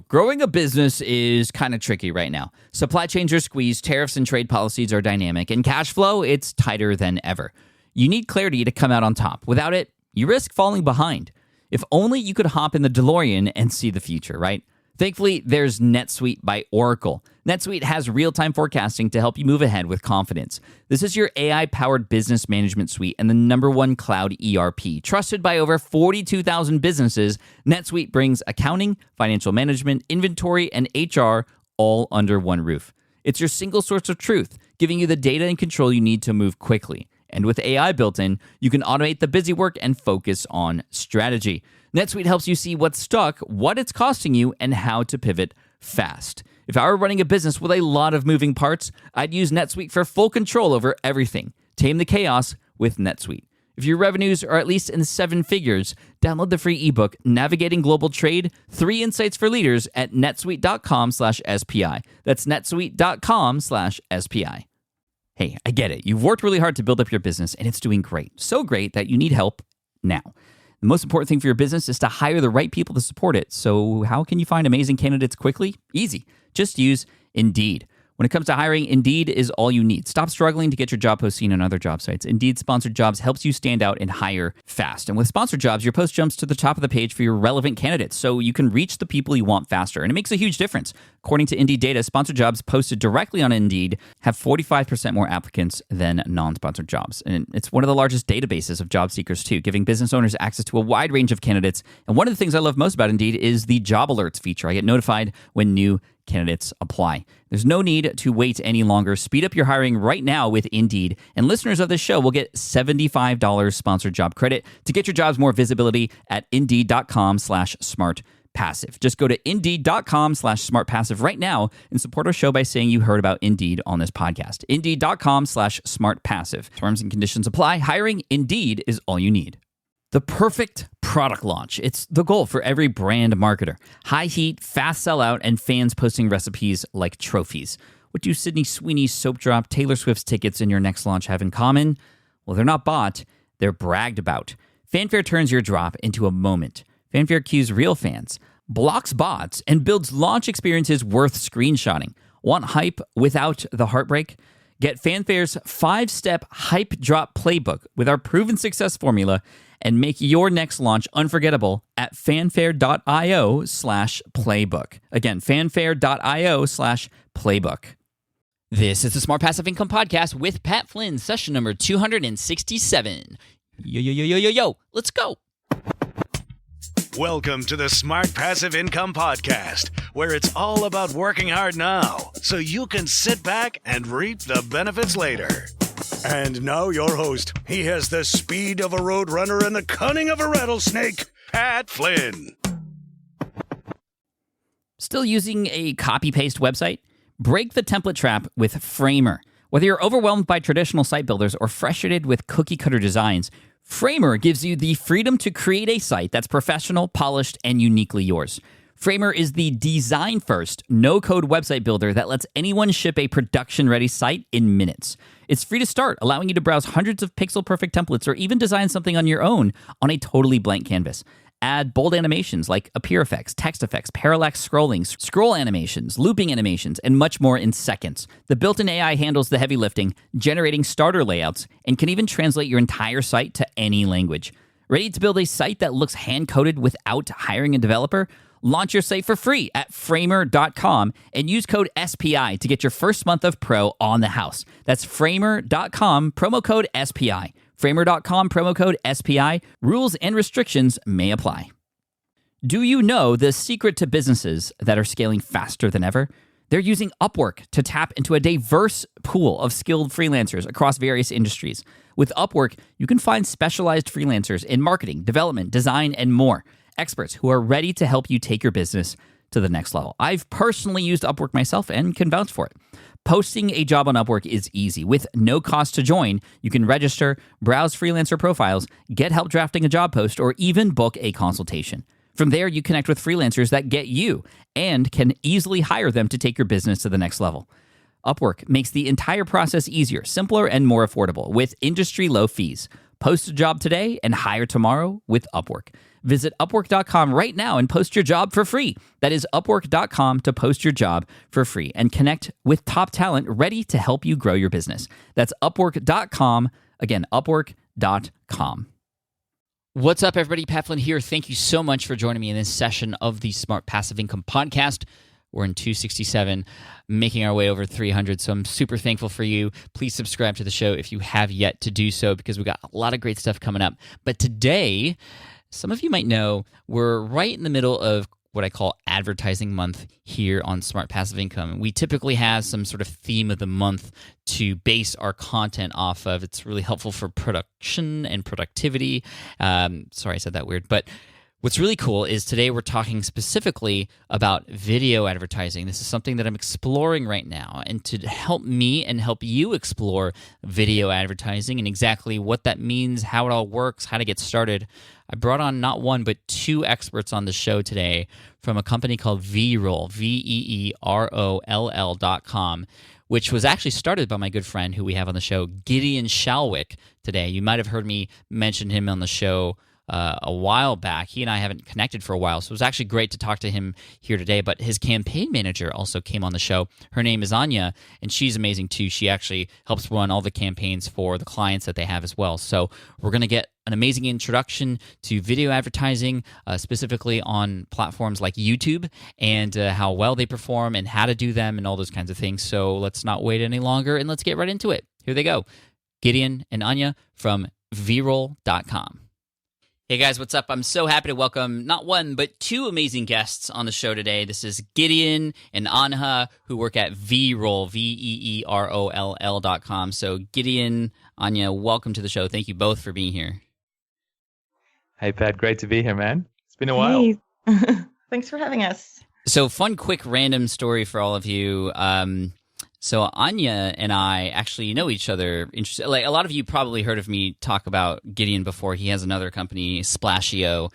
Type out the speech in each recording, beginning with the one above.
Growing a business is kind of tricky right now. Supply chains are squeezed, tariffs and trade policies are dynamic, and cash flow, it's tighter than ever. You need clarity to come out on top. Without it, you risk falling behind. If only you could hop in the DeLorean and see the future, right? Thankfully, there's NetSuite by Oracle. NetSuite has real-time forecasting to help you move ahead with confidence. This is your AI-powered business management suite and the #1 cloud ERP. Trusted by over 42,000 businesses, NetSuite brings accounting, financial management, inventory, and HR all under one roof. It's your single source of truth, giving you the data and control you need to move quickly. And with AI built in, you can automate the busy work and focus on strategy. NetSuite helps you see what's stuck, what it's costing you, and how to pivot fast. If I were running a business with a lot of moving parts, I'd use NetSuite for full control over everything. Tame the chaos with NetSuite. If your revenues are at least in 7 figures, download the free ebook, Navigating Global Trade, 3 Insights for Leaders at netsuite.com/SPI. That's netsuite.com/SPI. Hey, I get it. You've worked really hard to build up your business, and it's doing great. So great that you need help now. The most important thing for your business is to hire the right people to support it. So how can you find amazing candidates quickly? Easy. Just use Indeed. When it comes to hiring, Indeed is all you need. Stop struggling to get your job post seen on other job sites. Indeed Sponsored Jobs helps you stand out and hire fast. And with Sponsored Jobs, your post jumps to the top of the page for your relevant candidates, so you can reach the people you want faster. And it makes a huge difference. According to Indeed data, Sponsored Jobs posted directly on Indeed have 45% more applicants than non-sponsored jobs. And it's one of the largest databases of job seekers, too, giving business owners access to a wide range of candidates. And one of the things I love most about Indeed is the job alerts feature. I get notified when new candidates apply. There's no need to wait any longer. Speed up your hiring right now with Indeed. And listeners of this show will get $75 sponsored job credit to get your jobs more visibility at Indeed.com/smartpassive. Just go to Indeed.com/smartpassive right now and support our show by saying you heard about Indeed on this podcast. Indeed.com/smartpassive. Terms and conditions apply. Hiring Indeed is all you need. The perfect product launch. It's the goal for every brand marketer. High heat, fast sellout, and fans posting recipes like trophies. What do Sydney Sweeney's soap drop, Taylor Swift's tickets, and your next launch have in common? Well, they're not bought, they're bragged about. Fanfare turns your drop into a moment. Fanfare cues real fans, blocks bots, and builds launch experiences worth screenshotting. Want hype without the heartbreak? Get Fanfare's 5-step hype drop playbook with our proven success formula and make your next launch unforgettable at fanfare.io/playbook. Again, fanfare.io/playbook. This is the Smart Passive Income Podcast with Pat Flynn, session number 267. Yo, let's go. Welcome to the Smart Passive Income Podcast, where it's all about working hard now so you can sit back and reap the benefits later. And now your host. He has the speed of a roadrunner and the cunning of a rattlesnake, Pat Flynn. Still using a copy-paste website? Break the template trap with Framer. Whether you're overwhelmed by traditional site builders or frustrated with cookie-cutter designs, Framer gives you the freedom to create a site that's professional, polished, and uniquely yours. Framer is the design-first, no-code website builder that lets anyone ship a production-ready site in minutes. It's free to start, allowing you to browse hundreds of pixel-perfect templates or even design something on your own on a totally blank canvas. Add bold animations like appear effects, text effects, parallax scrolling, scroll animations, looping animations, and much more in seconds. The built-in AI handles the heavy lifting, generating starter layouts, and can even translate your entire site to any language. Ready to build a site that looks hand-coded without hiring a developer? Launch your site for free at framer.com and use code SPI to get your first month of pro on the house. That's framer.com, promo code SPI. Framer.com, promo code SPI. Rules and restrictions may apply. Do you know the secret to businesses that are scaling faster than ever? They're using Upwork to tap into a diverse pool of skilled freelancers across various industries. With Upwork, you can find specialized freelancers in marketing, development, design, and more. Experts who are ready to help you take your business to the next level. I've personally used Upwork myself and can vouch for it. Posting a job on Upwork is easy. With no cost to join, you can register, browse freelancer profiles, get help drafting a job post, or even book a consultation. From there, you connect with freelancers that get you and can easily hire them to take your business to the next level. Upwork makes the entire process easier, simpler, and more affordable with industry low fees. Post a job today and hire tomorrow with Upwork. Visit Upwork.com right now and post your job for free. That is Upwork.com to post your job for free and connect with top talent ready to help you grow your business. That's Upwork.com. Again, Upwork.com. What's up, everybody? Pat Flynn here. Thank you so much for joining me in this session of the Smart Passive Income Podcast. We're in 267, making our way over 300, so I'm super thankful for you. Please subscribe to the show if you have yet to do so, because we got a lot of great stuff coming up. But today, some of you might know, we're right in the middle of what I call advertising month here on Smart Passive Income. We typically have some sort of theme of the month to base our content off of. It's really helpful for production and productivity. Sorry, I said that weird. But what's really cool is today we're talking specifically about video advertising. This is something that I'm exploring right now. And to help me and help you explore video advertising and exactly what that means, how it all works, how to get started, I brought on not one, but two experts on the show today from a company called Veeroll, Veeroll.com, which was actually started by my good friend who we have on the show, Gideon Shalwick, today. You might have heard me mention him on the show a while back. He and I haven't connected for a while, so it was actually great to talk to him here today. But his campaign manager also came on the show. Her name is Anja, and she's amazing too. She actually helps run all the campaigns for the clients that they have as well. So we're going to get an amazing introduction to video advertising, specifically on platforms like YouTube, and how well they perform and how to do them and all those kinds of things. So let's not wait any longer, and let's get right into it. Here they go. Gideon and Anja from Veeroll.com. Hey guys, what's up? I'm so happy to welcome not one, but two amazing guests on the show today. This is Gideon and Anja, who work at Veeroll, Veeroll.com. So Gideon, Anja, welcome to the show. Thank you both for being here. Hey Pat, great to be here, man. It's been a while. Hey. Thanks for having us. So fun, quick, random story for all of you. So Anja and I actually know each other. Like a lot of you probably heard of me talk about Gideon before. He has another company, Splashio,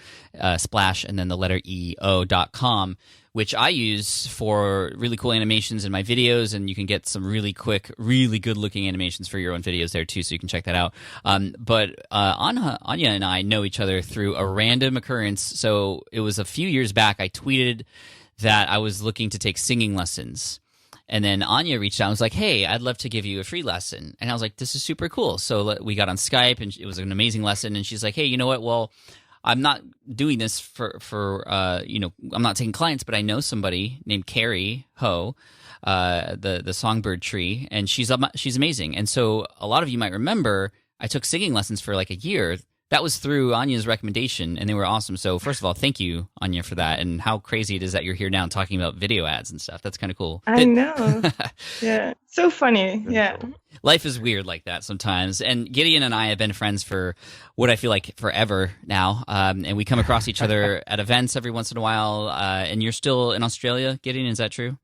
Splash, and then the letter EO.com, which I use for really cool animations in my videos, and you can get some really quick, really good-looking animations for your own videos there too, so you can check that out. But Anja and I know each other through a random occurrence. So it was a few years back, I tweeted that I was looking to take singing lessons. And then Anja reached out and was like, hey, I'd love to give you a free lesson. And I was like, this is super cool. So we got on Skype, and it was an amazing lesson. And she's like, hey, you know what? Well, I'm not doing this for I'm not taking clients, but I know somebody named Carrie Ho, the songbird tree, and she's amazing. And so a lot of you might remember I took singing lessons for like a year. That was through Anja's recommendation, and they were awesome. So first of all, thank you, Anja, for that. And how crazy it is that you're here now talking about video ads and stuff. That's kind of cool. I know. Yeah. So funny. Yeah. Life is weird like that sometimes. And Gideon and I have been friends for what I feel like forever now. And we come across each other at events every once in a while. And you're still in Australia, Gideon, is that true?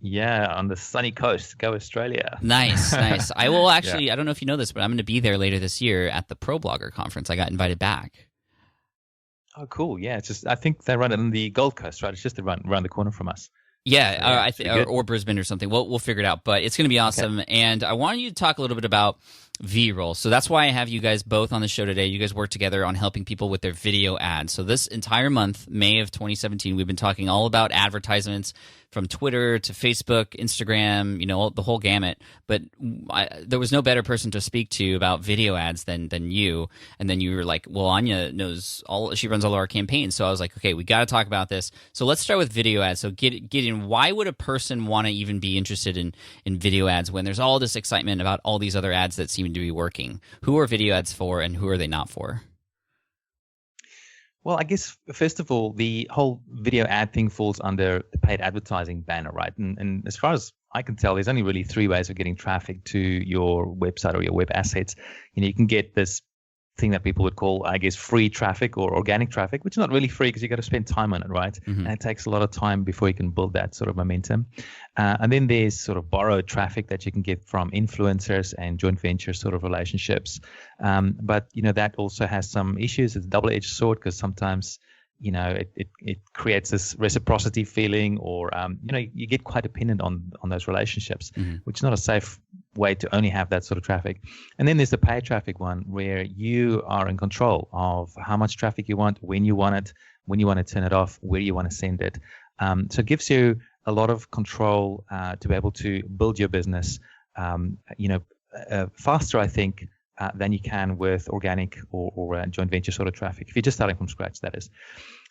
Yeah, on the sunny coast. Go Australia. Nice, nice. I will actually, yeah. I don't know if you know this, but I'm going to be there later this year at the Pro Blogger Conference. I got invited back. Oh, cool. Yeah, it's just, I think they run it on the Gold Coast, right? It's just around the corner from us. Yeah, or Brisbane or something. We'll figure it out, but it's going to be awesome. Okay. And I wanted you to talk a little bit about Veeroll. So that's why I have you guys both on the show today. You guys work together on helping people with their video ads. So this entire month, May of 2017, we've been talking all about advertisements from Twitter to Facebook, Instagram, the whole gamut. But there was no better person to speak to about video ads than you. And then you were like, well, Anja knows she runs all of our campaigns. So I was like, okay, we got to talk about this. So let's start with video ads. So Gideon, why would a person want to even be interested in video ads when there's all this excitement about all these other ads that seem to be working? Who are video ads for, and who are they not for? Well, I guess, first of all, the whole video ad thing falls under the paid advertising banner, right? And as far as I can tell, there's only really three ways of getting traffic to your website or your web assets. You can get this thing that people would call, I guess, free traffic or organic traffic, which is not really free because you got to spend time on it, right? Mm-hmm. And it takes a lot of time before you can build that sort of momentum. And then there's sort of borrowed traffic that you can get from influencers and joint venture sort of relationships. But that also has some issues. It's a double-edged sword because sometimes it creates this reciprocity feeling, or you get quite dependent on those relationships, mm-hmm. which is not a safe way to only have that sort of traffic. And then there's the paid traffic one, where you are in control of how much traffic you want, when you want it, when you want to turn it off, where you want to send it. So it gives you a lot of control to be able to build your business, faster, I think, than you can with organic or joint venture sort of traffic, if you're just starting from scratch, that is.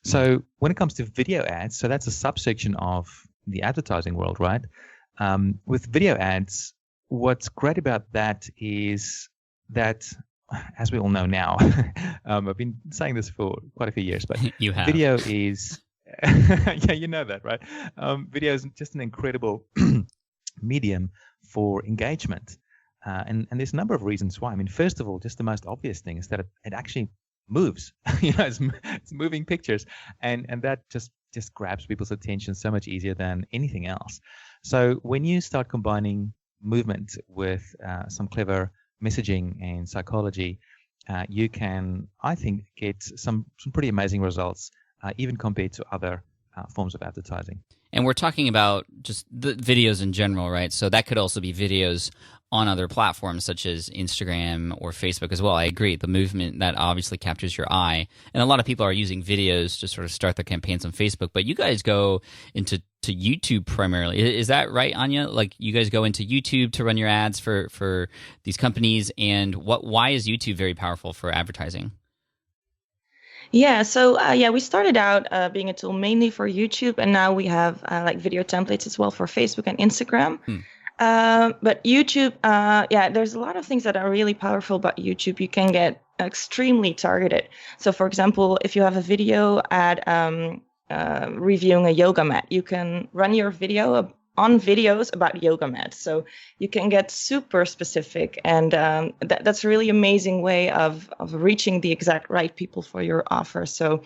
So when it comes to video ads, so that's a subsection of the advertising world, right? With video ads, what's great about that is that, as we all know now, I've been saying this for quite a few years, but You have. video is, yeah, you know that, right? Video is just an incredible medium for engagement. And there's a number of reasons why. I mean, first of all, just the most obvious thing is that it actually moves. It's moving pictures, and that just grabs people's attention so much easier than anything else. So when you start combining movement with some clever messaging and psychology, you can, I think, get some pretty amazing results, even compared to other forms of advertising. And we're talking about just the videos in general, right? So that could also be videos on other platforms such as Instagram or Facebook as well. I agree. The movement, that obviously captures your eye. And a lot of people are using videos to sort of start their campaigns on Facebook. But you guys go into YouTube primarily. Is that right, Anja? Like, you guys go into YouTube to run your ads for these companies. And why is YouTube very powerful for advertising? Yeah, so we started out being a tool mainly for YouTube, and now we have like video templates as well for Facebook and Instagram. But YouTube, there's a lot of things that are really powerful about YouTube. You can get extremely targeted. So, for example, if you have a video ad reviewing a yoga mat, you can run your video on videos about yoga mats. So you can get super specific, and that's a really amazing way of reaching the exact right people for your offer. So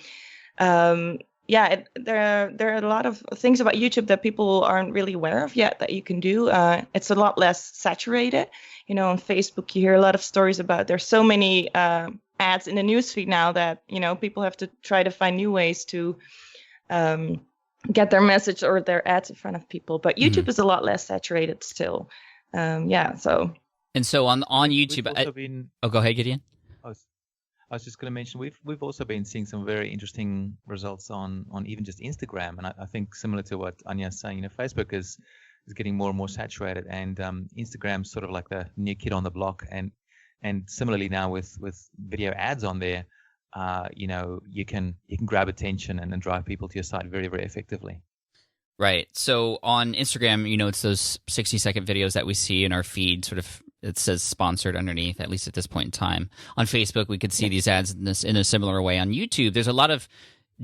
there are a lot of things about YouTube that people aren't really aware of yet that you can do. It's a lot less saturated. On Facebook, you hear a lot of stories about there's so many ads in the newsfeed now that, people have to try to find new ways to get their message or their ads in front of people. But YouTube is a lot less saturated still. So. And so on YouTube, go ahead, Gideon. I was just going to mention we've also been seeing some very interesting results on even just Instagram, and I think similar to what Anja is saying, Facebook is getting more and more saturated, and Instagram's sort of like the new kid on the block, and similarly now with video ads on there, you can grab attention and drive people to your site very, very effectively. Right. So on Instagram, it's those 60-second videos that we see in our feed, sort of, it says sponsored underneath, at least at this point in time. On Facebook, we could see these ads in a similar way. On YouTube, there's a lot of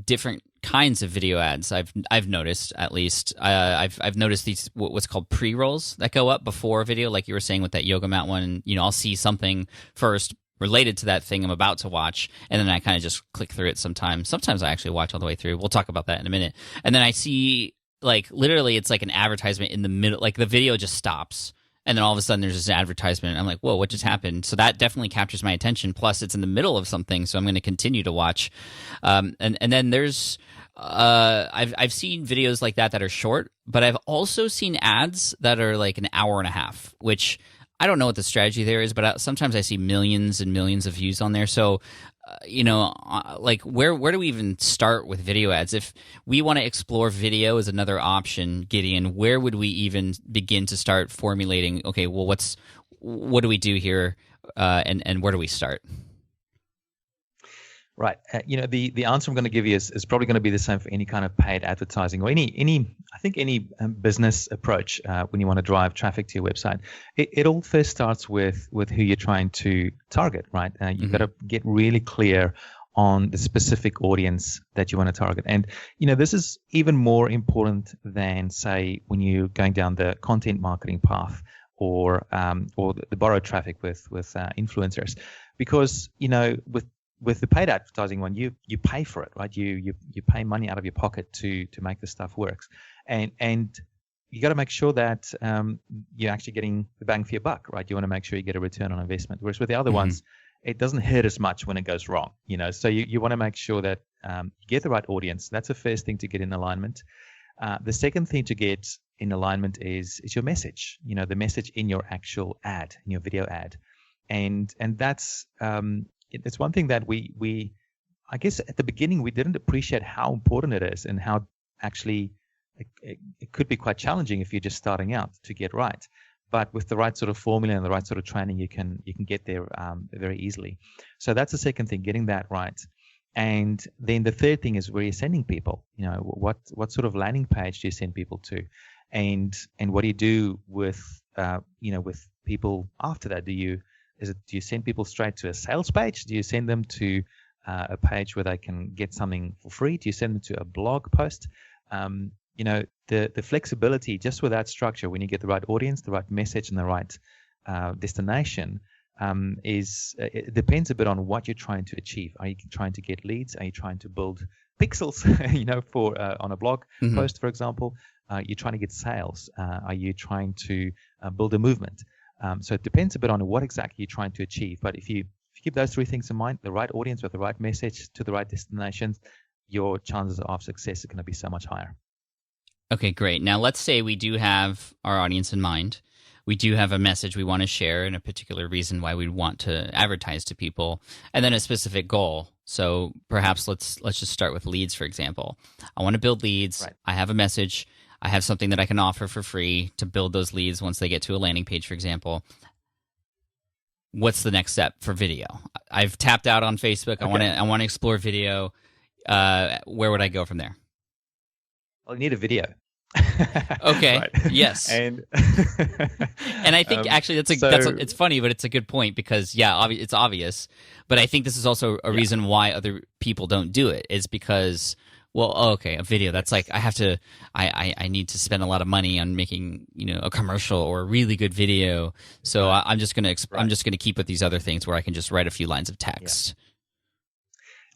different kinds of video ads. I've noticed, at least. I've noticed these what's called pre-rolls that go up before a video, like you were saying with that yoga mat one. I'll see something first related to that thing I'm about to watch, and then I kind of just click through it sometimes. Sometimes I actually watch all the way through. We'll talk about that in a minute. And then I see, like, literally it's like an advertisement in the middle, like the video just stops, and then all of a sudden there's this advertisement, and I'm like, whoa, what just happened? So that definitely captures my attention. Plus, it's in the middle of something, so I'm going to continue to watch. And then there's I've seen videos like that are short, but I've also seen ads that are like an hour and a half, which I don't know what the strategy there is, but sometimes I see millions and millions of views on there. So, like where do we even start with video ads? If we want to explore video as another option, Gideon, where would we even begin to start formulating, okay, well, what do we do here, and where do we start? Right. The answer I'm going to give you is probably going to be the same for any kind of paid advertising or any business approach when you want to drive traffic to your website. It all first starts with who you're trying to target, right? You've got to get really clear on the specific audience that you want to target. And, this is even more important than, say, when you're going down the content marketing path or the borrowed traffic with influencers, because, with the paid advertising one, you pay for it, right? You pay money out of your pocket to make the stuff work, and you got to make sure that you're actually getting the bang for your buck, right? You want to make sure you get a return on investment. Whereas with the other ones, it doesn't hurt as much when it goes wrong, So you want to make sure that you get the right audience. That's the first thing to get in alignment. The second thing to get in alignment is your message. The message in your actual ad, in your video ad, and that's it's one thing that we I guess at the beginning we didn't appreciate how important it is, and how actually it could be quite challenging if you're just starting out to get right. But with the right sort of formula and the right sort of training, you can get there very easily. So that's the second thing, getting that right. And then the third thing is where you're sending people. What sort of landing page do you send people to, and what do you do with with people after that? Do you send people straight to a sales page? Do you send them to a page where they can get something for free? Do you send them to a blog post? The flexibility just with that structure, when you get the right audience, the right message, and the right destination, it depends a bit on what you're trying to achieve. Are you trying to get leads? Are you trying to build pixels, for on a blog post, for example? You're trying to get sales. Are you trying to build a movement? So it depends a bit on what exactly you're trying to achieve. But if you keep those three things in mind, the right audience with the right message to the right destinations, your chances of success are going to be so much higher. Okay, great. Now, let's say we do have our audience in mind. We do have a message we want to share and a particular reason why we want to advertise to people, and then a specific goal. So perhaps let's just start with leads, for example. I want to build leads. Right. I have a message. I have something that I can offer for free to build those leads once they get to a landing page, for example. What's the next step for video? I've tapped out on Facebook. Okay. I want to explore video. Where would I go from there? Well, you need a video. Okay. Right. Yes. And I think actually it's funny, but it's a good point because it's obvious. But I think this is also a reason why other people don't do it. Is because a video. That's like I need to spend a lot of money on making a commercial or a really good video. So I'm just gonna keep with these other things where I can just write a few lines of text.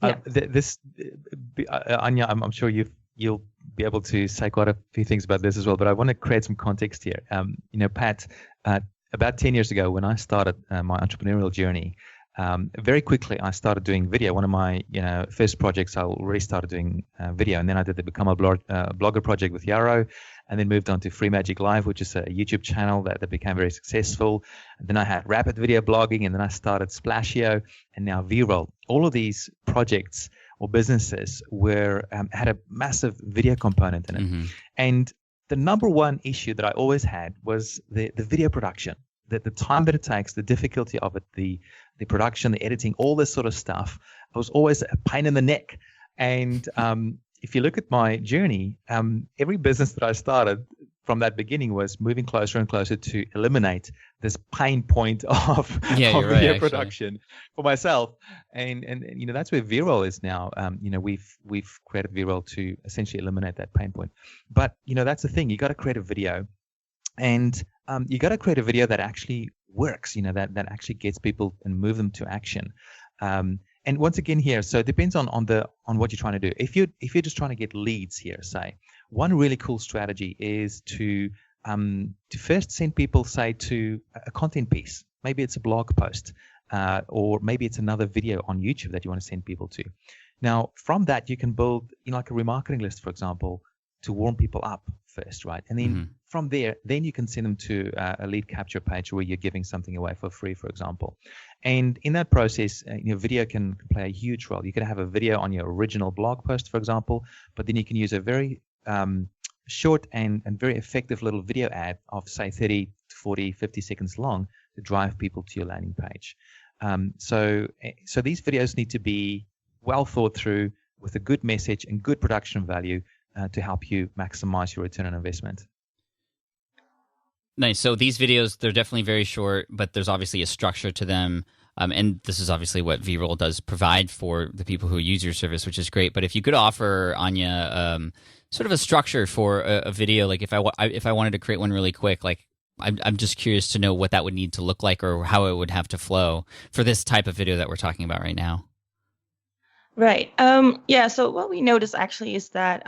Yeah. Anja, I'm sure you'll be able to say quite a few things about this as well, but I want to create some context here. Pat, about 10 years ago when I started my entrepreneurial journey, very quickly I started doing video. One of my first projects, I already started doing video, and then I did the Become a Blogger project with Veeroll, and then moved on to Free Magic Live, which is a YouTube channel that became very successful. And then I had rapid video blogging, and then I started Splashio, and now Veeroll. All of these projects or businesses had a massive video component in it. Mm-hmm. And the number one issue that I always had was the video production, the time that it takes, the difficulty of it, the production, the editing, all this sort of stuff. It was always a pain in the neck. And if you look at my journey, every business that I started from that beginning was moving closer and closer to eliminate this pain point of video production for myself, and that's where Veeroll is now. We've created Veeroll to essentially eliminate that pain point. But that's the thing, you got to create a video, and you got to create a video that actually works. That actually gets people and move them to action. And once again here, so it depends on what you're trying to do. If you're just trying to get leads here, say, one really cool strategy is to first send people, say, to a content piece. Maybe it's a blog post, or maybe it's another video on YouTube that you want to send people to. Now, from that, you can build like a remarketing list, for example, to warm people up first, right? And then from there, then you can send them to a lead capture page where you're giving something away for free, for example. And in that process, video can play a huge role. You can have a video on your original blog post, for example, but then you can use a very short and very effective little video ad of, say, 30 to 40, 50 seconds long to drive people to your landing page. So these videos need to be well thought through with a good message and good production value to help you maximize your return on investment. Nice. So these videos, they're definitely very short, but there's obviously a structure to them. And this is obviously what Veeroll does provide for the people who use your service, which is great. But if you could offer, Anja, sort of a structure for a video, like if I wanted to create one really quick, like I'm just curious to know what that would need to look like or how it would have to flow for this type of video that we're talking about right now. Right. So what we notice actually is that,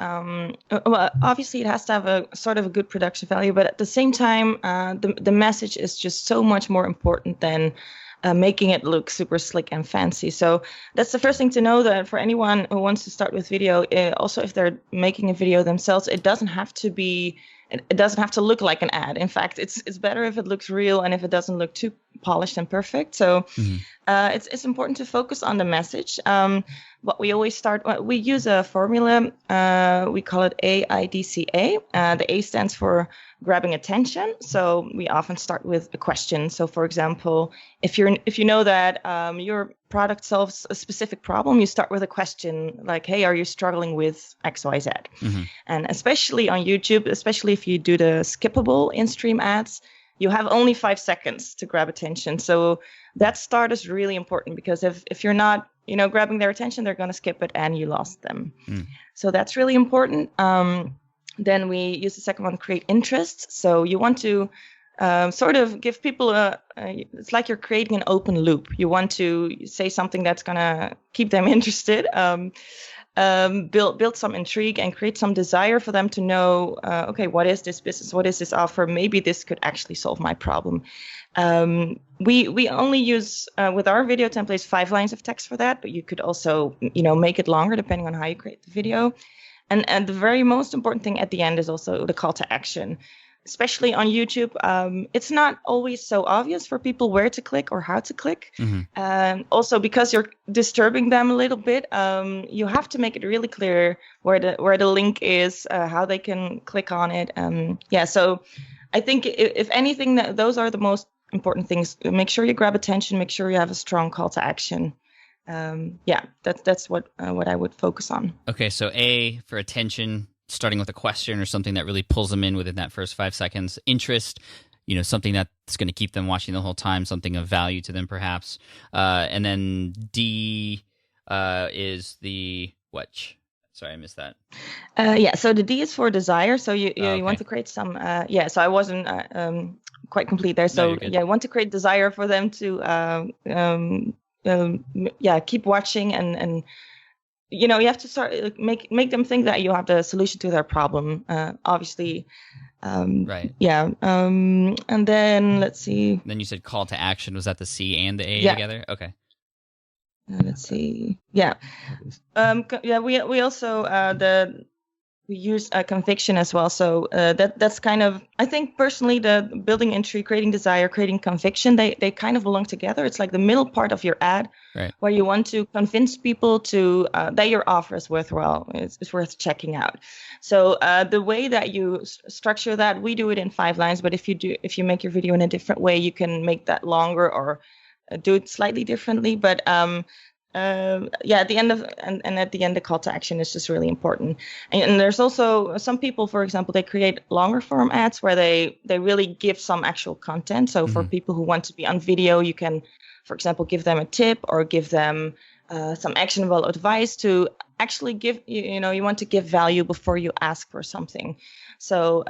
obviously it has to have a sort of a good production value, but at the same time, the message is just so much more important than making it look super slick and fancy. So that's the first thing to know, that for anyone who wants to start with video, also if they're making a video themselves, it doesn't have to be it doesn't have to look like an ad. In fact, it's better if it looks real and if it doesn't look too polished and perfect. So it's important to focus on the message. What we always we use a formula. We call it AIDCA. The A stands for grabbing attention. So we often start with a question. So for example, if you know that your product solves a specific problem, you start with a question like, hey, are you struggling with XYZ? And especially on YouTube, especially if you do the skippable in-stream ads, you have only 5 seconds to grab attention. So that start is really important, because if you're not, grabbing their attention, they're going to skip it and you lost them. So that's really important. Then we use the second one, create interest. So you want to sort of give people it's like you're creating an open loop. You want to say something that's going to keep them interested. Build some intrigue and create some desire for them to know, okay, what is this business? What is this offer? Maybe this could actually solve my problem. We only use, with our video templates, 5 lines of text for that, but you could also, make it longer depending on how you create the video. And the very most important thing at the end is also the call to action. Especially on YouTube, it's not always so obvious for people where to click or how to click. Also, because you're disturbing them a little bit, you have to make it really clear where the link is, how they can click on it. So I think if anything, those are the most important things. Make sure you grab attention. Make sure you have a strong call to action. That's what I would focus on. Okay, so A for attention, starting with a question or something that really pulls them in within that first 5 seconds. Interest, something that's going to keep them watching the whole time, something of value to them perhaps. And then D is the what? Sorry, I missed that. So the D is for desire. So you want to create some. So I wasn't quite complete there. So I want to create desire for them to keep watching and. You have to start make them think that you have the solution to their problem. Obviously, right. Yeah. And then let's see. Then you said call to action. Was that the C and the A together? Okay. Let's see. Yeah. We also we use conviction as well. So that's kind of, I think personally, the building intrigue, creating desire, creating conviction, they kind of belong together. It's like the middle part of your ad, right, where you want to convince people to that your offer is worthwhile, it's worth checking out. So the way that you structure that, we do it in 5 lines. But if you make your video in a different way, you can make that longer or do it slightly differently. But at the end at the end, the call to action is just really important. And there's also some people, for example, they create longer form ads where they really give some actual content. So for people who want to be on video, you can, for example, give them a tip or give them some actionable advice to actually give, you want to give value before you ask for something. So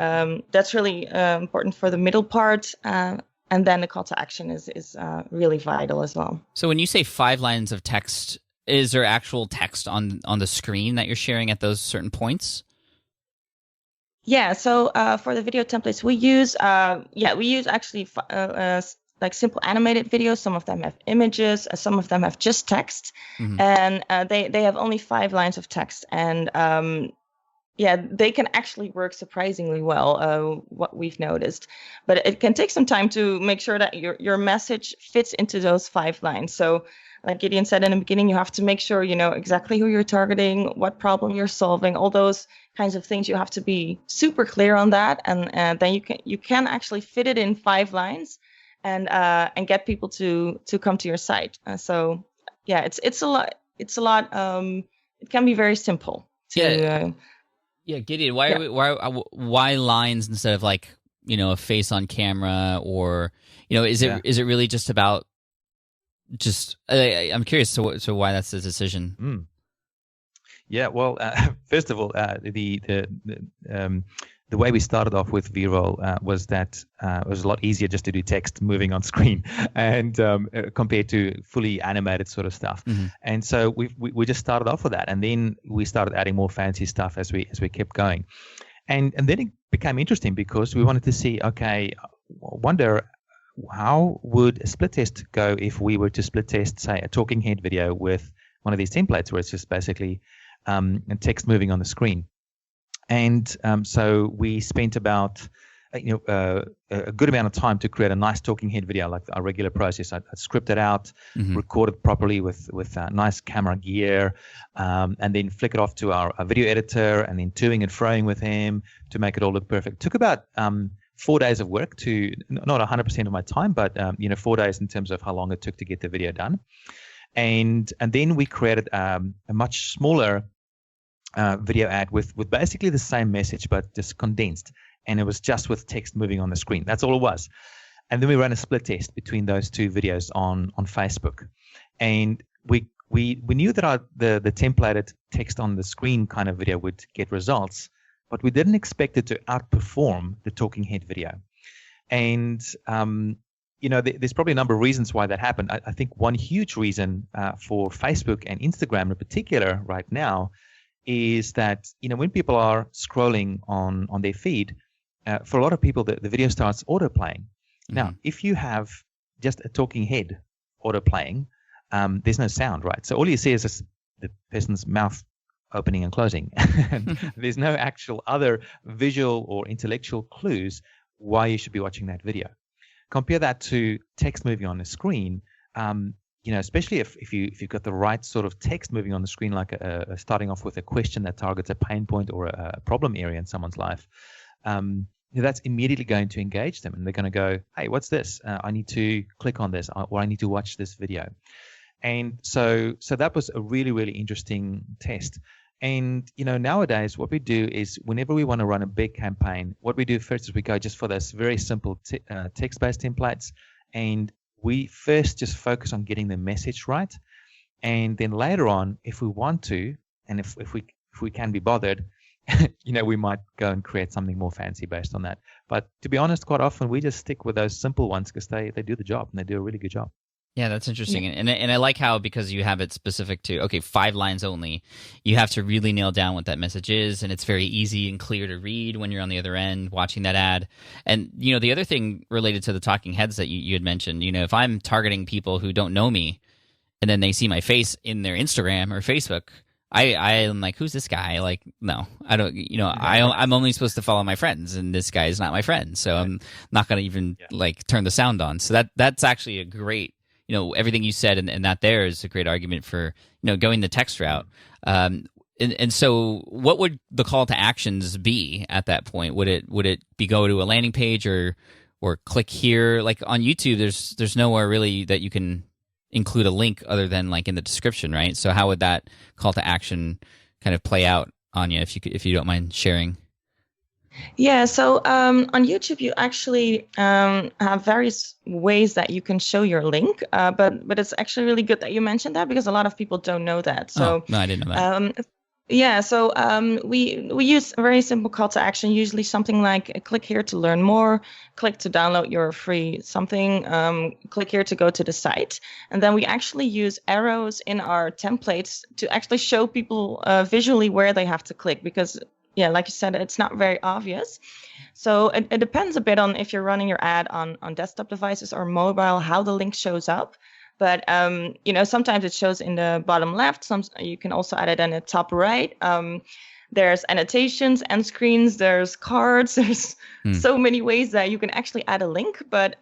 that's really important for the middle part. And then the call to action is really vital as well. So when you say 5 lines of text, is there actual text on the screen that you're sharing at those certain points? Yeah. So for the video templates, we use actually like simple animated videos. Some of them have images. Some of them have just text, and they have only 5 lines of text. And they can actually work surprisingly well, what we've noticed. But it can take some time to make sure that your message fits into those 5 lines. So like Gideon said in the beginning, you have to make sure you know exactly who you're targeting, what problem you're solving, all those kinds of things. You have to be super clear on that. And then you can actually fit it in 5 lines and get people to come to your site. It's a lot. It can be very simple. Yeah, Gideon, why lines instead of like, a face on camera, or, is it really just about I'm curious so why that's the decision. Yeah, well, first of all, the way we started off with Veeroll was that it was a lot easier just to do text moving on screen, and compared to fully animated sort of stuff. And so we just started off with that, and then we started adding more fancy stuff as we kept going, and then it became interesting because we wanted to see, okay, wonder how would a split test go if we were to split test, say, a talking head video with one of these templates where it's just basically text moving on the screen. And so we spent about a good amount of time to create a nice talking head video, like our regular process. I script it out, record it properly with nice camera gear, and then flick it off to our video editor, and then toing and froing with him to make it all look perfect. It took about 4 days of work, to not 100% of my time, but 4 days in terms of how long it took to get the video done. And then we created a much smaller video ad with basically the same message, but just condensed. And it was just with text moving on the screen. That's all it was. And then we ran a split test between those two videos on Facebook. And we knew that the templated text on the screen kind of video would get results, but we didn't expect it to outperform the talking head video. And there's probably a number of reasons why that happened. I think one huge reason for Facebook and Instagram in particular right now is that when people are scrolling on their feed, for a lot of people, the video starts auto-playing. Now, if you have just a talking head auto-playing, there's no sound, right? So all you see is the person's mouth opening and closing. There's no actual other visual or intellectual clues why you should be watching that video. Compare that to text moving on the screen. Especially if you've got the right sort of text moving on the screen, like starting off with a question that targets a pain point or a problem area in someone's life. That's immediately going to engage them, and they're going to go, hey, what's this? I need to click on this, or I need to watch this video. And so that was a really, really interesting test. And, nowadays what we do is whenever we want to run a big campaign, what we do first is we go just for those very simple text-based templates, and we first just focus on getting the message right. And then later on, if we want to, and if we can be bothered, we might go and create something more fancy based on that. But to be honest, quite often we just stick with those simple ones because they do the job, and they do a really good job. Yeah, that's interesting. And I like how, because you have it specific to, 5 lines only, you have to really nail down what that message is, and it's very easy and clear to read when you're on the other end watching that ad. And, the other thing related to the talking heads that you had mentioned, if I'm targeting people who don't know me, and then they see my face in their Instagram or Facebook, I'm like, who's this guy? Like, no, I don't, I'm only supposed to follow my friends, and this guy is not my friend. So I'm not going to even turn the sound on. So that's actually a great, everything you said and that there is a great argument for, going the text route. And so what would the call to actions be at that point? Would it be go to a landing page or click here? Like on YouTube, there's nowhere really that you can include a link other than like in the description, right? So how would that call to action kind of play out, Anja, if you don't mind sharing? Yeah, so on YouTube, you actually have various ways that you can show your link, but it's actually really good that you mentioned that, because a lot of people don't know that. So no, I didn't know that. We use a very simple call to action, usually something like click here to learn more, click to download your free something, click here to go to the site. And then we actually use arrows in our templates to actually show people visually where they have to click, because like you said, it's not very obvious. So it depends a bit on if you're running your ad on desktop devices or mobile, how the link shows up. But, sometimes it shows in the bottom left. You can also add it in the top right. There's annotations, end screens, there's cards. There's so many ways that you can actually add a link. But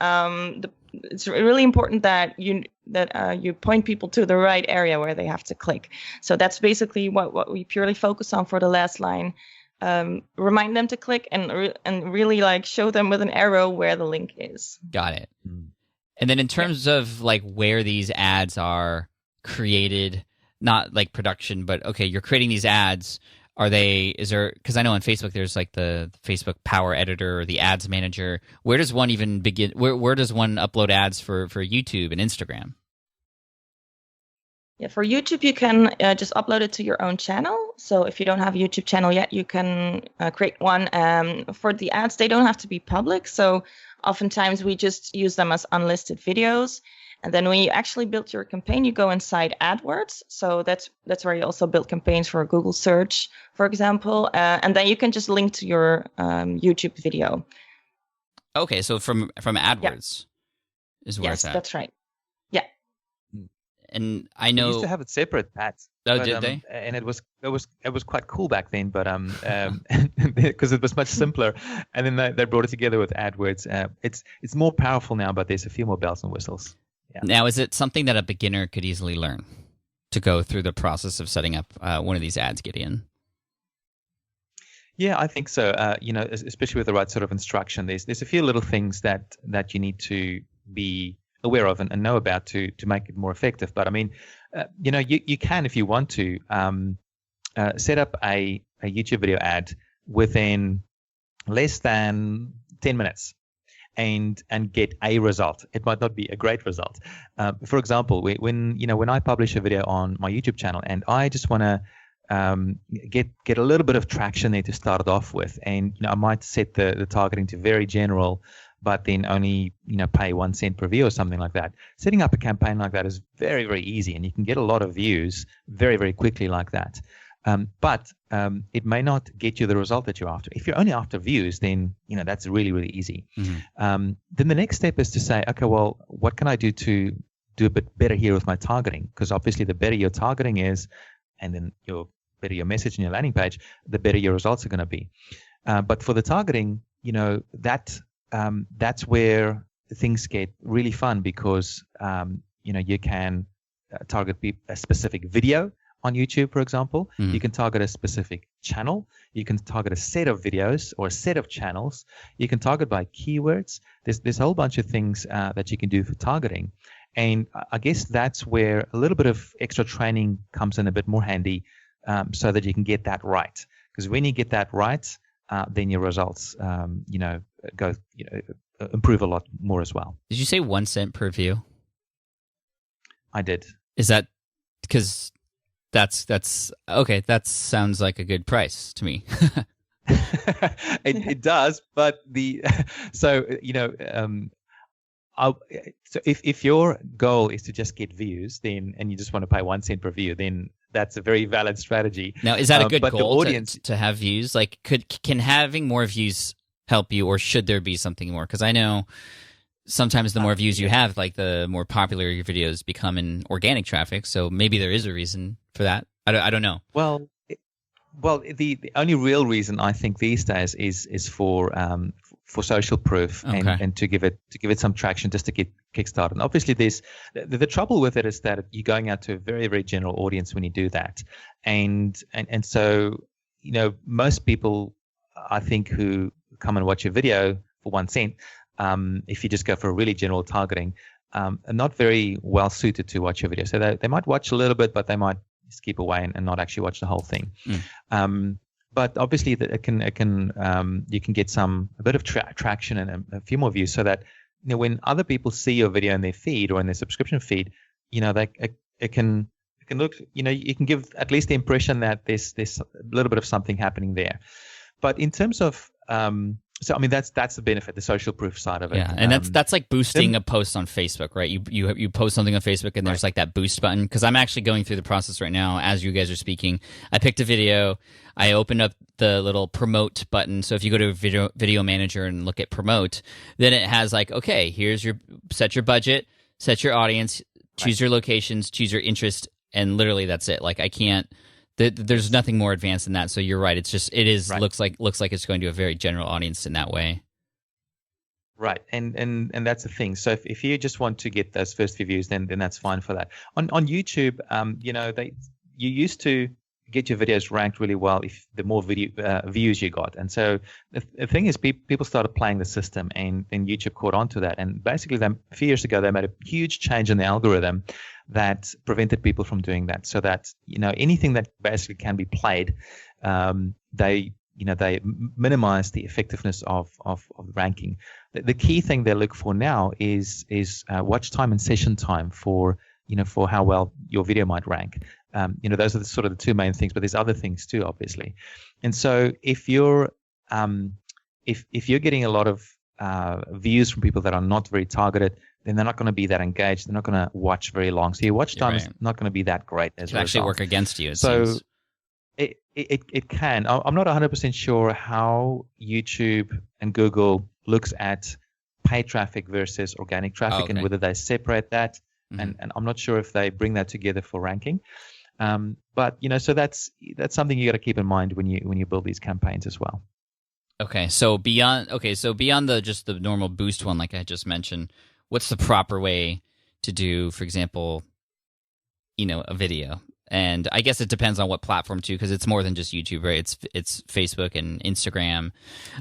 it's really important that you point people to the right area where they have to click. So that's basically what we purely focus on for the last line. Remind them to click and really show them with an arrow where the link is. Got it. And then in terms of where these ads are created, not like production, but okay, you're creating these ads. Because I know on Facebook there's the Facebook Power Editor or the Ads Manager. Where does one even begin? Where does one upload ads for YouTube and Instagram? Yeah, for YouTube, you can just upload it to your own channel. So if you don't have a YouTube channel yet, you can create one. For the ads, they don't have to be public. So oftentimes we just use them as unlisted videos. And then when you actually build your campaign, you go inside AdWords. So that's where you also build campaigns for Google search, for example. And then you can just link to your YouTube video. Okay, so from AdWords is where it's at. Yes, that's right. Yeah. And I They know used to have it separate, Pat. Oh, but, did they? And it was quite cool back then, but because it was much simpler. And then they brought it together with AdWords. It's more powerful now, but there's a few more bells and whistles. Yeah. Now, is it something that a beginner could easily learn to go through the process of setting up one of these ads, Gideon? Yeah, I think so. Especially with the right sort of instruction, there's a few little things that you need to be aware of and know about to make it more effective. But I mean, you can, if you want to, set up a YouTube video ad within less than 10 minutes and get a result. It might not be a great result. For example, when I publish a video on my YouTube channel and I just want to get a little bit of traction there to start it off with, and I might set the targeting to very general, but then only pay 1 cent per view or something like that. Setting up a campaign like that is very, very easy, and you can get a lot of views very, very quickly like that. But it may not get you the result that you're after. If you're only after views, then that's really, really easy. Mm-hmm. Then the next step is to say, okay, well, what can I do to do a bit better here with my targeting? Because obviously, the better your targeting is, and then better your message in your landing page, the better your results are going to be. But for the targeting, that's where things get really fun, because you can target a specific video on YouTube, for example. Mm-hmm. You can target a specific channel. You can target a set of videos or a set of channels. You can target by keywords. There's a whole bunch of things that you can do for targeting. And I guess that's where a little bit of extra training comes in a bit more handy, so that you can get that right. Because when you get that right, then your results, improve a lot more as well. Did you say 1 cent per view? I did. Is that because that's okay? That sounds like a good price to me. It does, but so if your goal is to just get views, then and you just want to pay 1 cent per view, then that's a very valid strategy. Now, is that a good but goal the audience, to have views? Like, can having more views help you, or should there be something more? Because I know sometimes the more views you have, like the more popular your videos become in organic traffic. So maybe there is a reason for that. I don't know. Well, the only real reason I think these days is for social proof, and to give it some traction, just to get kickstarted. And obviously, the trouble with it is that you're going out to a very, very general audience when you do that, and so most people, I think, who come and watch your video for 1 cent, if you just go for a really general targeting, are not very well suited to watch your video. So they might watch a little bit, but they might just keep away and not actually watch the whole thing. But obviously, you can get a bit of traction and a few more views, so that when other people see your video in their feed or in their subscription feed, it can look, you can give at least the impression that there's a little bit of something happening there. But in terms of so I mean that's the benefit, the social proof side of it. Yeah, and that's like boosting a post on Facebook, right? You post something on Facebook, and there's like that boost button. Because I'm actually going through the process right now as you guys are speaking. I picked a video, I opened up the little promote button. So if you go to video manager and look at promote, then it has like, okay, here's set your budget, set your audience, choose your locations, choose your interest, and literally that's it. Like I can't. There's nothing more advanced than that. So you're right. Looks like it's going to a very general audience in that way. Right, and that's the thing. So if you just want to get those first few views, then that's fine for that. On YouTube, you used to get your videos ranked really well if the more views you got. And so the thing is, people started playing the system, and then YouTube caught on to that. And basically, a few years ago, they made a huge change in the algorithm that prevented people from doing that. So that anything that basically can be played, they minimize the effectiveness of ranking. The key thing they look for now is watch time and session time for how well your video might rank. Those are the two main things, but there's other things too, obviously. And so if you're getting a lot of views from people that are not very targeted, then they're not going to be that engaged. They're not going to watch very long. So your watch time is not going to be that great as a result. It can actually work against you. So it can. I'm not 100% sure how YouTube and Google looks at paid traffic versus organic traffic, and whether they separate that. and I'm not sure if they bring that together for ranking. But so that's something you got to keep in mind when you build these campaigns as well. Okay, so beyond just the normal boost one, like I just mentioned, what's the proper way to do, for example, a video? And I guess it depends on what platform too, because it's more than just YouTube, right? It's Facebook and Instagram.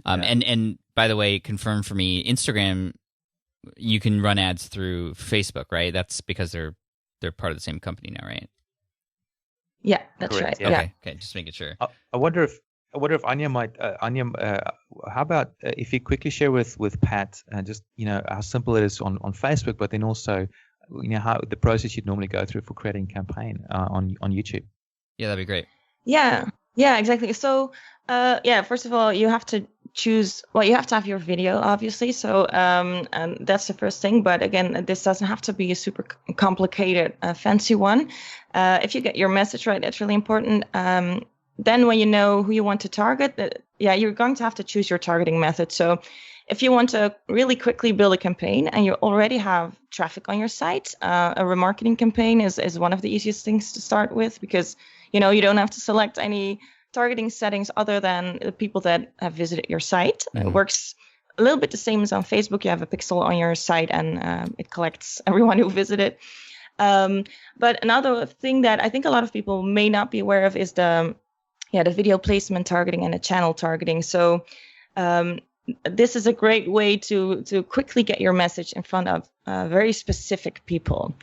And by the way, confirm for me, Instagram, you can run ads through Facebook, right? That's because they're part of the same company now, right? Yeah, that's Correct, right. yeah. Okay, just making sure. I wonder if Anja might how about if you quickly share with Pat just how simple it is on Facebook, but then also how the process you'd normally go through for creating a campaign on YouTube. Yeah, that'd be great. Yeah, exactly. So, first of all, you have to choose. Well, you have to have your video, obviously. So, and that's the first thing. But again, this doesn't have to be a super complicated, fancy one. If you get your message right, that's really important. Then, when you know who you want to target, you're going to have to choose your targeting method. So, if you want to really quickly build a campaign and you already have traffic on your site, a remarketing campaign is one of the easiest things to start with, because you don't have to select any targeting settings other than the people that have visited your site. Mm-hmm. It works a little bit the same as on Facebook. You have a pixel on your site and it collects everyone who visited. But another thing that I think a lot of people may not be aware of is the video placement targeting and the channel targeting. So this is a great way to quickly get your message in front of very specific people.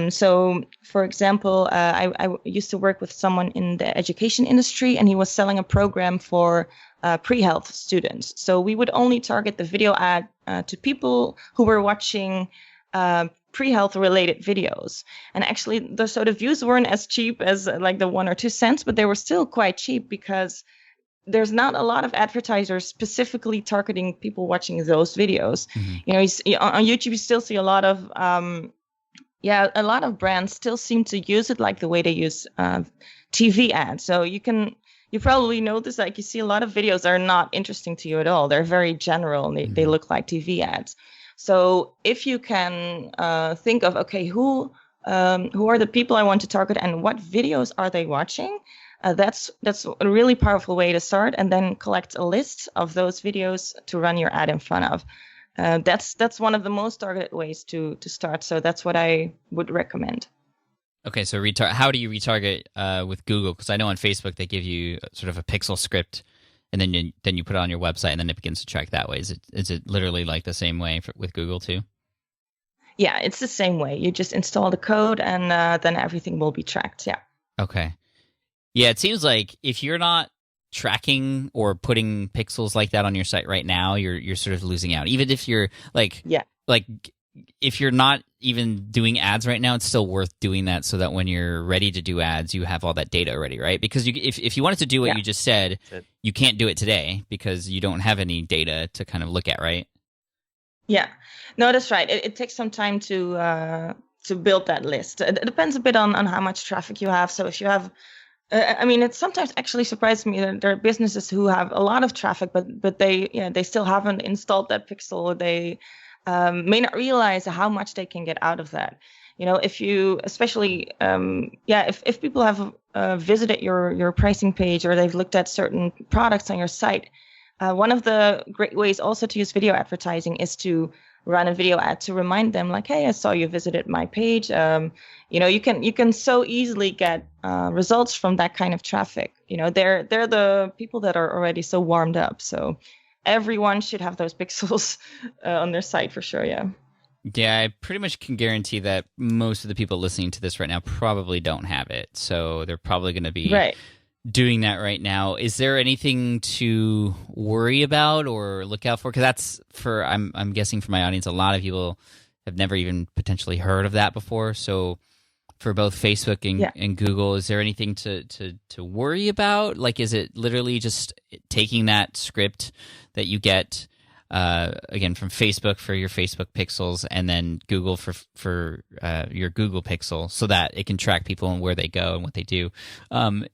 So, for example, I used to work with someone in the education industry, and he was selling a program for pre-health students. So we would only target the video ad to people who were watching pre-health related videos. And actually, the views weren't as cheap as like the 1 or 2 cents, but they were still quite cheap because there's not a lot of advertisers specifically targeting people watching those videos. Mm-hmm. On YouTube, you still see a lot of brands still seem to use it like the way they use TV ads. So you probably notice, like, you see a lot of videos that are not interesting to you at all. They're very general and they look like TV ads. So if you can think of, okay, who are the people I want to target and what videos are they watching? That's a really powerful way to start, and then collect a list of those videos to run your ad in front of. That's one of the most targeted ways to start. So that's what I would recommend. Okay, so how do you retarget with Google? Because I know on Facebook they give you sort of a pixel script, and then you put it on your website, and then it begins to track that way. Is it literally like the same way with Google too? Yeah, it's the same way. You just install the code, and then everything will be tracked. Yeah. Okay. Yeah, it seems like if you're not tracking or putting pixels like that on your site right now, you're sort of losing out. Even if you're if you're not even doing ads right now, it's still worth doing that so that when you're ready to do ads, you have all that data already, right? Because if you wanted to do what you just said, you can't do it today because you don't have any data to kind of look at, right? Yeah, no, that's right. It takes some time to build that list. It depends a bit on how much traffic you have. So if you have it sometimes actually surprises me that there are businesses who have a lot of traffic, but they still haven't installed that pixel. They may not realize how much they can get out of that. If you, especially, if people have visited your pricing page or they've looked at certain products on your site, one of the great ways also to use video advertising is to run a video ad to remind them, like, hey, I saw you visited my page. You can so easily get results from that kind of traffic. They're the people that are already so warmed up. So everyone should have those pixels on their site for sure. Yeah. Yeah, I pretty much can guarantee that most of the people listening to this right now probably don't have it. So they're probably going to be doing that right now. Is there anything to worry about or look out for? Because I'm guessing for my audience, a lot of people have never even potentially heard of that before. So for both Facebook and Google, is there anything to worry about? Like, is it literally just taking that script that you get again from Facebook for your Facebook pixels, and then Google for your Google pixel, so that it can track people and where they go and what they do?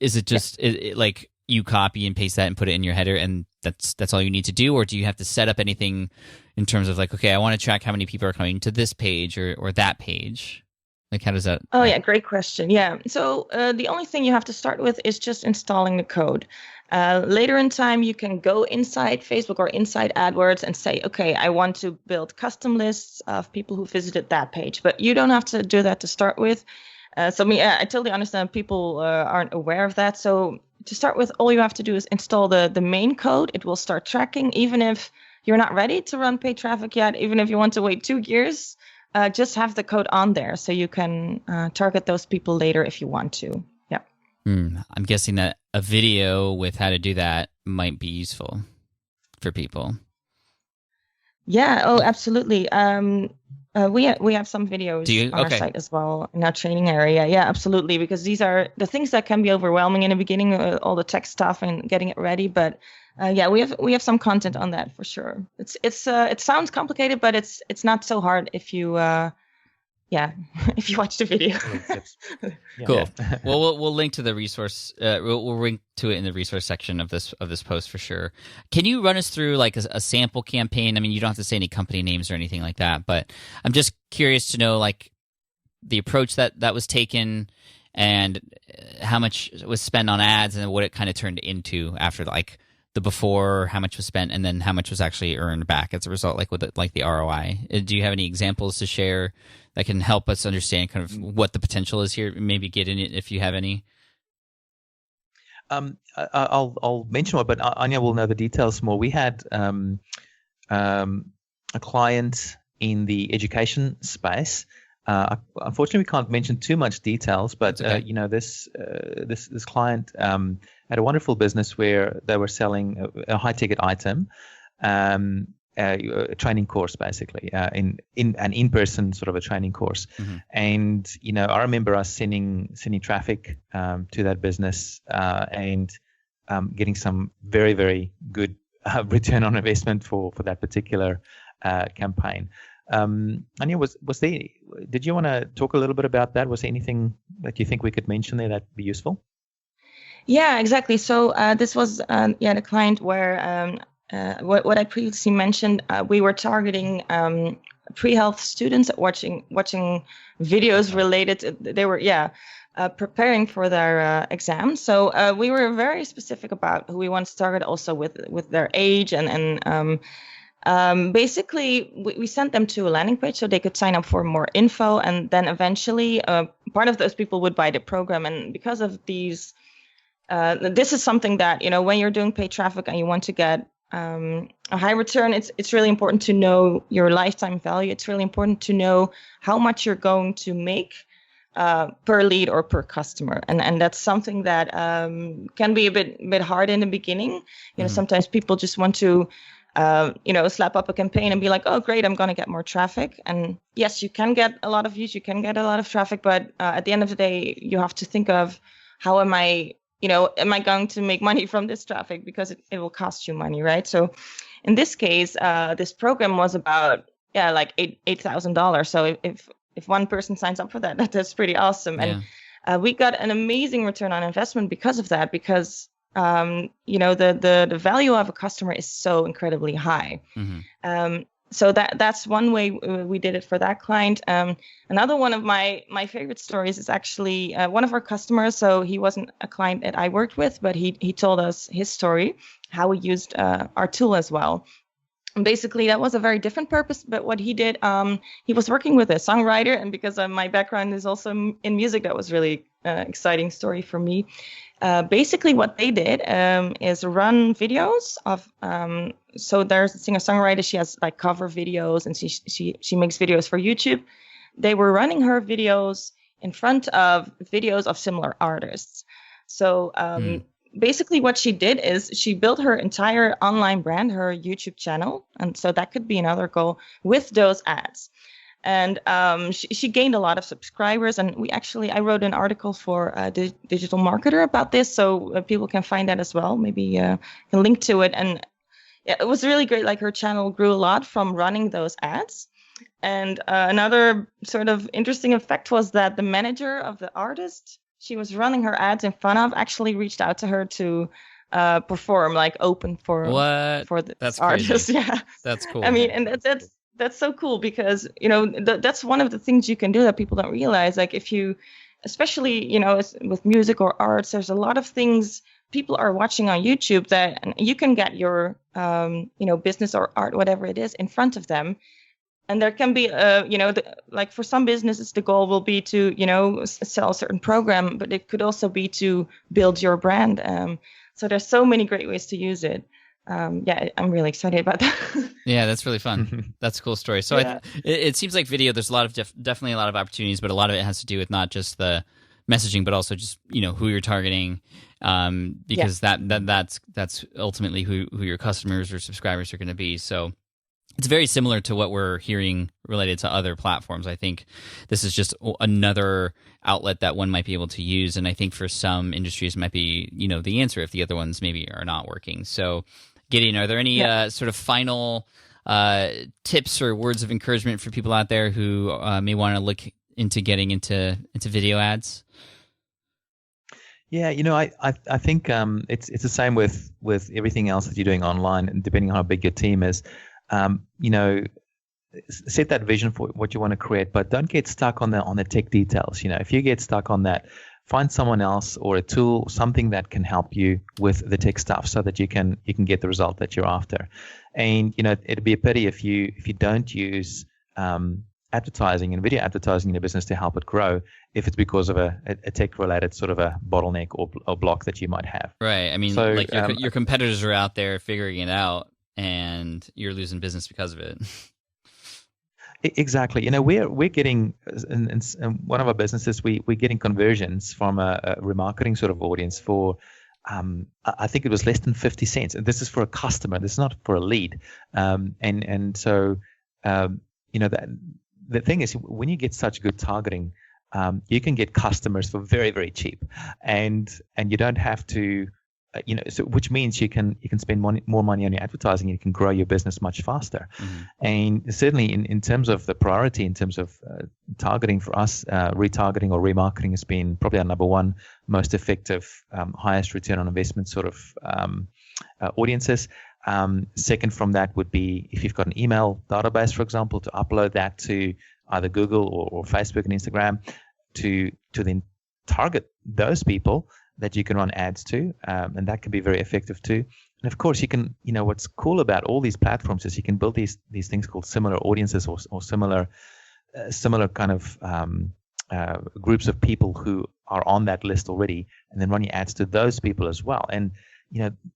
Is it just like you copy and paste that and put it in your header, and that's all you need to do, or do you have to set up anything in terms of like, okay, I want to track how many people are coming to this page or that page? Like, how does that? Oh, yeah, great question. Yeah. So the only thing you have to start with is just installing the code. Later in time, you can go inside Facebook or inside AdWords and say, okay, I want to build custom lists of people who visited that page. But you don't have to do that to start with. I totally understand people aren't aware of that. So to start with, all you have to do is install the main code. It will start tracking, even if you're not ready to run paid traffic yet, even if you want to wait 2 years. Just have the code on there so you can target those people later if you want to. Yeah. I'm guessing that a video with how to do that might be useful for people. Yeah. Oh, absolutely. We have some videos on our site as well in our training area. Yeah, absolutely. Because these are the things that can be overwhelming in the beginning, all the tech stuff and getting it ready. But we have some content on that for sure. It sounds complicated, but it's not so hard if you if you watch the video. Cool. Well, we'll link to the resource. We'll link to it in the resource section of this post for sure. Can you run us through like a sample campaign? I mean, you don't have to say any company names or anything like that, but I'm just curious to know like the approach that was taken and how much was spent on ads and what it kind of turned into after like the before, how much was spent, and then how much was actually earned back as a result, like with the ROI. Do you have any examples to share that can help us understand kind of what the potential is here? Maybe get in it if you have any. I'll mention one, but Anja will know the details more. We had a client in the education space. Unfortunately, we can't mention too much details, but okay. This client had a wonderful business where they were selling a high ticket item, a training course basically, in an in-person sort of a training course. Mm-hmm. And I remember us sending traffic to that business and getting some very, very good return on investment for that particular campaign. Anja, did you want to talk a little bit about that? Was there anything that you think we could mention there that'd be useful? Yeah, exactly. So this was the client where what I previously mentioned, we were targeting pre-health students watching videos related. They were preparing for their exams. So we were very specific about who we want to target, also with their age and basically we sent them to a landing page so they could sign up for more info, and then eventually part of those people would buy the program. And because of these, this is something that when you're doing paid traffic and you want to get a high return, it's really important to know your lifetime value. It's really important to know how much you're going to make per lead or per customer, and that's something that can be a bit hard in the beginning. Sometimes people just want to slap up a campaign and be like, oh, great, I'm going to get more traffic. And yes, you can get a lot of views, you can get a lot of traffic, but at the end of the day, you have to think of how am I going to make money from this traffic, because it will cost you money, right? So in this case, this program was about, like $8,000. So if one person signs up for that's pretty awesome. Yeah. And we got an amazing return on investment because of that, because the value of a customer is so incredibly high. Mm-hmm. So that's one way we did it for that client. Another one of my favorite stories is actually one of our customers. So he wasn't a client that I worked with, but he told us his story, how he used our tool as well. And basically, that was a very different purpose. But what he did, he was working with a songwriter, and because my background is also in music, that was really exciting story for me. Basically, what they did is run videos of. So there's a singer-songwriter. She has like cover videos, and she makes videos for YouTube. They were running her videos in front of videos of similar artists. So basically, what she did is she built her entire online brand, her YouTube channel, and so that could be another goal with those ads. And she gained a lot of subscribers, and I wrote an article for Digital Marketer about this, so people can find that as well. Maybe can link to it. And it was really great. Like, her channel grew a lot from running those ads. And another sort of interesting effect was that the manager of the artist she was running her ads in front of actually reached out to her to perform, like open for this artist. Crazy. Yeah, that's cool. I mean, and that's so cool because, that's one of the things you can do that people don't realize. Like if you, especially, with music or arts, there's a lot of things people are watching on YouTube that you can get your, business or art, whatever it is, in front of them. And there can be, like for some businesses, the goal will be to, sell a certain program, but it could also be to build your brand. So there's so many great ways to use it. I'm really excited about that. Yeah, that's really fun. That's a cool story. So Yeah. it seems like video, there's a lot of definitely a lot of opportunities, but a lot of it has to do with not just the messaging, but also just who you're targeting, because that's ultimately who your customers or subscribers are going to be. So it's very similar to what we're hearing related to other platforms. I think this is just another outlet that one might be able to use, and I think for some industries it might be the answer if the other ones maybe are not working. So Gideon, are there any sort of final tips or words of encouragement for people out there who may want to look into getting into video ads? Yeah, I think it's the same with everything else that you're doing online, and depending on how big your team is, set that vision for what you want to create, but don't get stuck on the tech details. If you get stuck on that, find someone else or a tool, something that can help you with the tech stuff, so that you can get the result that you're after. And it'd be a pity if you don't use advertising and video advertising in your business to help it grow, if it's because of a tech related sort of a bottleneck or block that you might have. Right. I mean, so, like your competitors are out there figuring it out, and you're losing business because of it. Exactly. We're getting in one of our businesses, we're getting conversions from a remarketing sort of audience for I think it was less than 50 cents. And this is for a customer. This is not for a lead. So that the thing is, when you get such good targeting, you can get customers for very, very cheap, and you don't have to. So which means you can spend more money on your advertising. You can grow your business much faster. Mm-hmm. And certainly in terms of the priority, in terms of targeting for us, retargeting or remarketing has been probably our number one most effective, highest return on investment sort of audiences. Second from that would be if you've got an email database, for example, to upload that to either Google or Facebook and Instagram to then target those people that you can run ads to, and that can be very effective too. And of course, you can, what's cool about all these platforms is you can build these things called similar audiences or similar kind of groups of people who are on that list already, and then run your ads to those people as well. And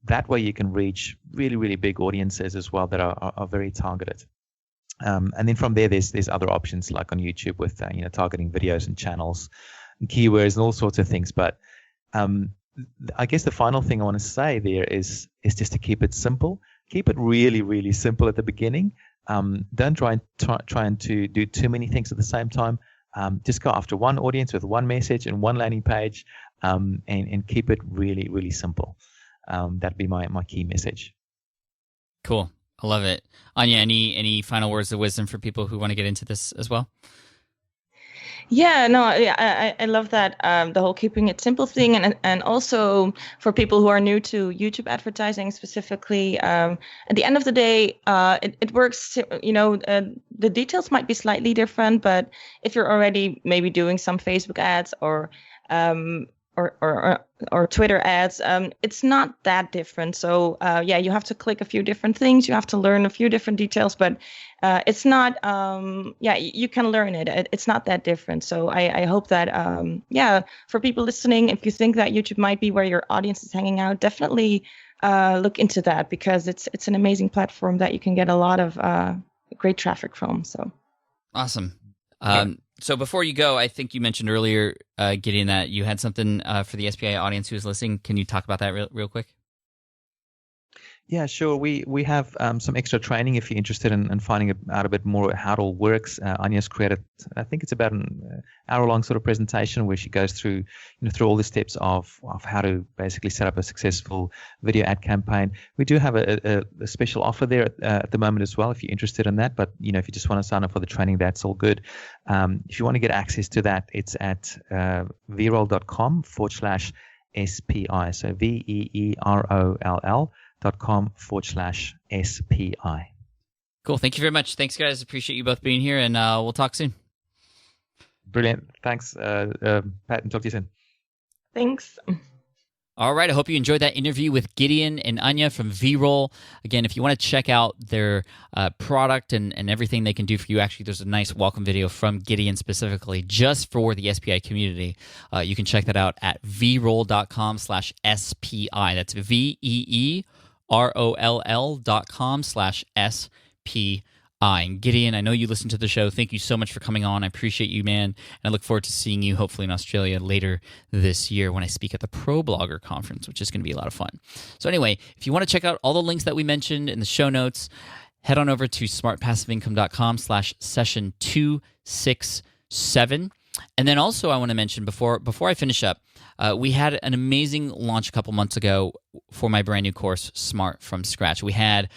that way you can reach really, really big audiences as well that are very targeted. And then from there, there's other options like on YouTube with targeting videos and channels and keywords and all sorts of things. But I guess the final thing I want to say there is just to keep it simple. Keep it really, really simple at the beginning. Don't try to do too many things at the same time. Just go after one audience with one message and one landing page, and keep it really, really simple. That'd be my key message. Cool. I love it. Anja, any final words of wisdom for people who want to get into this as well? Yeah, no, I love that, the whole keeping it simple thing, and also for people who are new to YouTube advertising specifically, at the end of the day, it works. The details might be slightly different, but if you're already maybe doing some Facebook ads or Twitter ads, it's not that different. So you have to click a few different things. You have to learn a few different details, but it's not. You can learn it. It's not that different. So I hope that for people listening, if you think that YouTube might be where your audience is hanging out, definitely look into that, because it's an amazing platform that you can get a lot of great traffic from. So awesome. So before you go, I think you mentioned earlier, Gideon, that you had something for the SPI audience who's listening. Can you talk about that real quick? Yeah, sure. We have some extra training if you're interested in finding out a bit more how it all works. Anja's created, I think it's about an hour-long sort of presentation where she goes through all the steps of how to basically set up a successful video ad campaign. We do have a special offer there at the moment as well if you're interested in that. But if you just want to sign up for the training, that's all good. If you want to get access to that, it's at veeroll.com/SPI. So VEEROLL.com/SPI. Cool. Thank you very much. Thanks, guys. Appreciate you both being here, and we'll talk soon. Brilliant. Thanks, Pat, and talk to you soon. Thanks. All right. I hope you enjoyed that interview with Gideon and Anja from Veeroll. Again, if you want to check out their product and everything they can do for you, actually, there's a nice welcome video from Gideon specifically just for the SPI community. You can check that out at veeroll.com/SPI. That's VEEROLL.com/SPI. And Gideon, I know you listen to the show. Thank you so much for coming on. I appreciate you, man. And I look forward to seeing you hopefully in Australia later this year when I speak at the Pro Blogger Conference, which is going to be a lot of fun. So anyway, if you want to check out all the links that we mentioned in the show notes, head on over to smartpassiveincome.com/session267. And then also I want to mention before I finish up, we had an amazing launch a couple months ago for my brand new course, Smart from Scratch. We had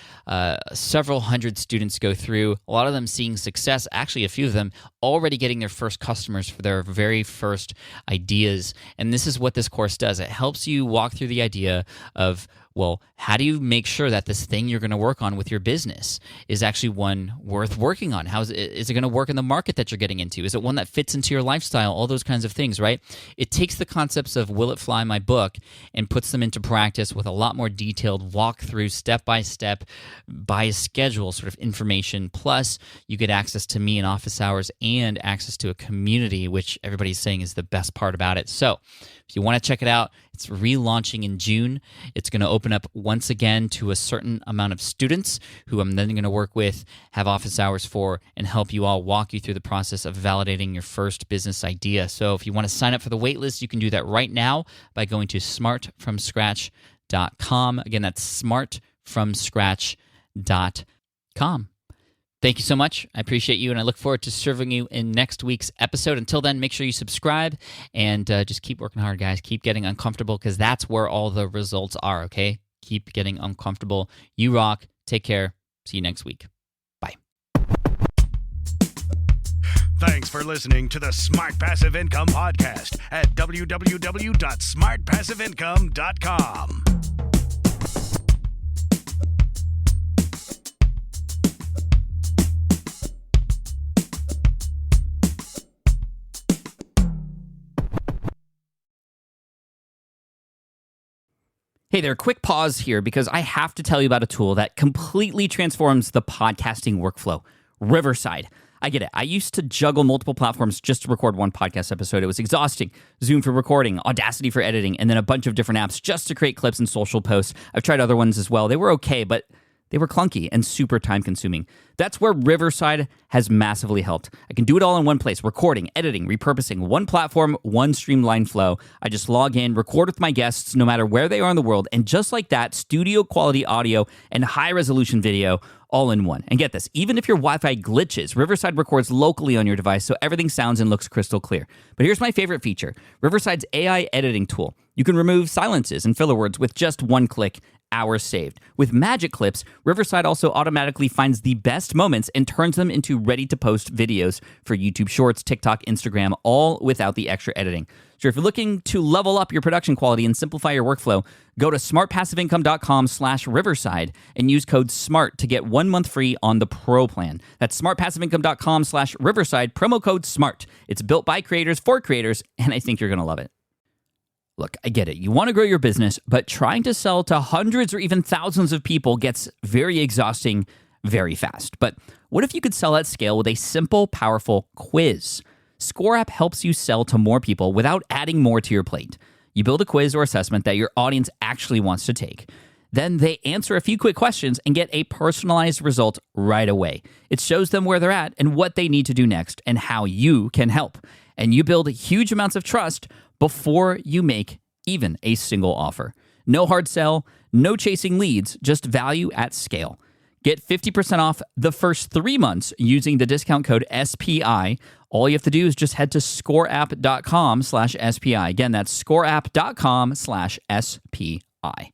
several hundred students go through, a lot of them seeing success, actually a few of them already getting their first customers for their very first ideas. And this is what this course does. It helps you walk through the idea of, well, how do you make sure that this thing you're going to work on with your business is actually one worth working on? Is it going to work in the market that you're getting into? Is it one that fits into your lifestyle? All those kinds of things, right? It takes the concepts of Will It Fly, my book, and puts them into practice with a lot more detailed walkthrough, step-by-step, by a schedule sort of information. Plus, you get access to me in office hours and access to a community, which everybody's saying is the best part about it. So if you want to check it out, it's relaunching in June. It's going to open up once again to a certain amount of students who I'm then going to work with, have office hours for, and help you all walk you through the process of validating your first business idea. So if you want to sign up for the waitlist, you can do that right now by going to smartfromscratch.com. Again, that's smartfromscratch.com. Thank you so much. I appreciate you, and I look forward to serving you in next week's episode. Until then, make sure you subscribe, and just keep working hard, guys. Keep getting uncomfortable, because that's where all the results are, okay? Keep getting uncomfortable. You rock. Take care. See you next week. Bye. Thanks for listening to the Smart Passive Income Podcast at www.smartpassiveincome.com. Hey there, quick pause here because I have to tell you about a tool that completely transforms the podcasting workflow, Riverside. I get it. I used to juggle multiple platforms just to record one podcast episode. It was exhausting. Zoom for recording, Audacity for editing, and then a bunch of different apps just to create clips and social posts. I've tried other ones as well. They were okay, but they were clunky and super time-consuming. That's where Riverside has massively helped. I can do it all in one place, recording, editing, repurposing, one platform, one streamlined flow. I just log in, record with my guests no matter where they are in the world, and just like that, studio-quality audio and high-resolution video all in one. And get this, even if your Wi-Fi glitches, Riverside records locally on your device so everything sounds and looks crystal clear. But here's my favorite feature, Riverside's AI editing tool. You can remove silences and filler words with just one click. Hours saved. With Magic Clips, Riverside also automatically finds the best moments and turns them into ready-to-post videos for YouTube Shorts, TikTok, Instagram, all without the extra editing. So if you're looking to level up your production quality and simplify your workflow, go to smartpassiveincome.com/Riverside and use code SMART to get 1 month free on the Pro plan. That's smartpassiveincome.com/Riverside, promo code SMART. It's built by creators for creators, and I think you're going to love it. Look, I get it. You want to grow your business, but trying to sell to hundreds or even thousands of people gets very exhausting very fast. But what if you could sell at scale with a simple, powerful quiz? Score App helps you sell to more people without adding more to your plate. You build a quiz or assessment that your audience actually wants to take. Then they answer a few quick questions and get a personalized result right away. It shows them where they're at and what they need to do next and how you can help. And you build huge amounts of trust before you make even a single offer. No hard sell, no chasing leads, just value at scale. Get 50% off the first 3 months using the discount code SPI. All you have to do is just head to scoreapp.com/SPI. Again, that's scoreapp.com/SPI.